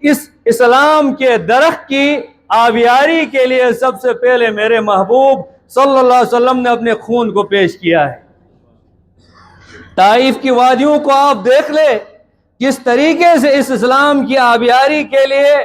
اس اسلام کے درخت کی آبیاری کے لیے سب سے پہلے میرے محبوب صلی اللہ علیہ وسلم نے اپنے خون کو پیش کیا ہے۔ طائف کی وادیوں کو آپ دیکھ لیں، کس طریقے سے اس اسلام کی آبیاری کے لیے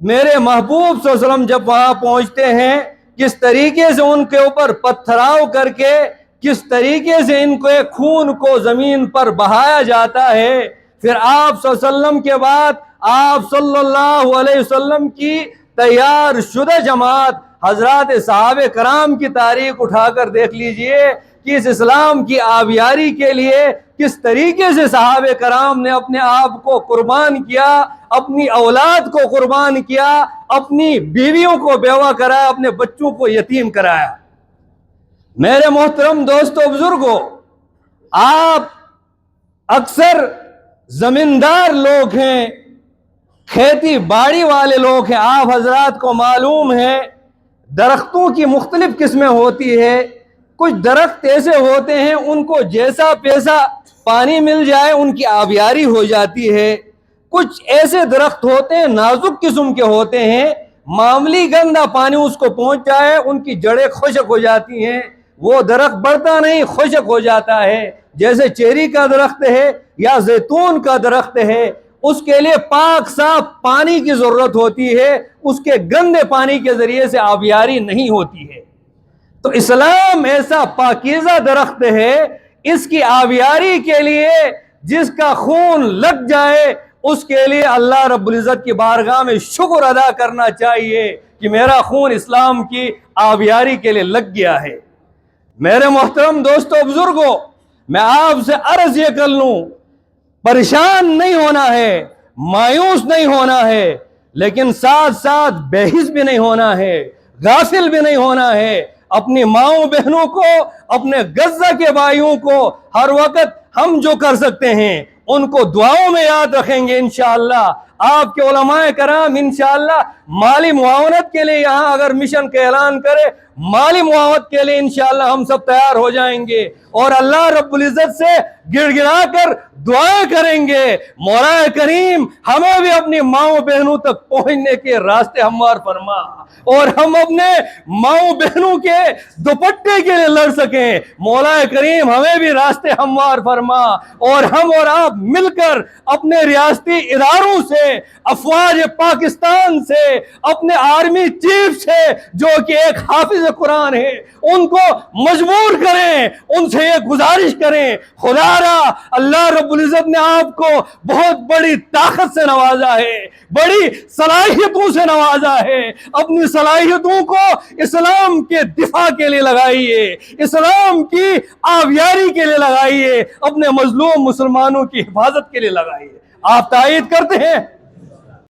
میرے محبوب صلی اللہ علیہ وسلم جب وہاں پہنچتے ہیں، کس طریقے سے ان کے اوپر پتھراؤ کر کے کس طریقے سے ان کے خون کو زمین پر بہایا جاتا ہے۔ پھر آپ صلی اللہ علیہ وسلم کے بعد آپ صلی اللہ علیہ وسلم کی تیار شدہ جماعت حضرات صحابہ کرام کی تاریخ اٹھا کر دیکھ لیجئے کہ اس اسلام کی آبیاری کے لیے کس طریقے سے صحابہ کرام نے اپنے آپ کو قربان کیا، اپنی اولاد کو قربان کیا، اپنی بیویوں کو بیوہ کرایا، اپنے بچوں کو یتیم کرایا۔ میرے محترم دوستو بزرگوں، آپ اکثر زمیندار لوگ ہیں، کھیتی باڑی والے لوگ ہیں، آپ حضرات کو معلوم ہے درختوں کی مختلف قسمیں ہوتی ہے۔ کچھ درخت ایسے ہوتے ہیں ان کو جیسا پیسا پانی مل جائے ان کی آبیاری ہو جاتی ہے۔ کچھ ایسے درخت ہوتے ہیں نازک قسم کے ہوتے ہیں، معمولی گندا پانی اس کو پہنچ جائے ان کی جڑیں خشک ہو جاتی ہیں، وہ درخت بڑھتا نہیں، خشک ہو جاتا ہے۔ جیسے چیری کا درخت ہے یا زیتون کا درخت ہے، اس کے لیے پاک صاف پانی کی ضرورت ہوتی ہے، اس کے گندے پانی کے ذریعے سے آبیاری نہیں ہوتی ہے۔ تو اسلام ایسا پاکیزہ درخت ہے، اس کی آبیاری کے لیے جس کا خون لگ جائے اس کے لیے اللہ رب العزت کی بارگاہ میں شکر ادا کرنا چاہیے کہ میرا خون اسلام کی آبیاری کے لیے لگ گیا ہے۔ میرے محترم دوستو بزرگوں، میں آپ سے عرض یہ کر لوں، پریشان نہیں ہونا ہے، مایوس نہیں ہونا ہے، لیکن ساتھ ساتھ بےحس بھی نہیں ہونا ہے، غافل بھی نہیں ہونا ہے۔ اپنی ماؤں بہنوں کو، اپنے غزہ کے بھائیوں کو ہر وقت ہم جو کر سکتے ہیں ان کو دعاؤں میں یاد رکھیں گے انشاءاللہ۔ آپ کے علماء کرام انشاءاللہ مالی معاونت کے لیے یہاں اگر مشن کا اعلان کرے، مالی معاونت کے لیے انشاءاللہ ہم سب تیار ہو جائیں گے اور اللہ رب العزت سے گڑ گڑا کر دعائیں کریں گے، مولا کریم ہمیں بھی اپنی ماؤں بہنوں تک پہنچنے کے راستے ہموار فرما اور ہم اپنے ماؤں بہنوں کے دوپٹے کے لیے لڑ سکیں۔ مولا کریم ہمیں بھی راستے ہموار فرما اور ہم اور آپ مل کر اپنے ریاستی اداروں سے، افواج پاکستان سے، اپنے آرمی چیف سے جو کہ ایک حافظ قرآن ہے، ان کو مجبور کریں، ان سے یہ گزارش کریں، خدا را اللہ رب العزت نے آپ کو بہت بڑی طاقت سے نوازا ہے، بڑی صلاحیتوں سے نوازا ہے، اپنی صلاحیتوں کو اسلام کے دفاع کے لیے لگائیے، اسلام کی آبیاری کے لیے لگائیے، اپنے مظلوم مسلمانوں کی حفاظت کے لیے لگائیے۔ آپ تائید کرتے ہیں؟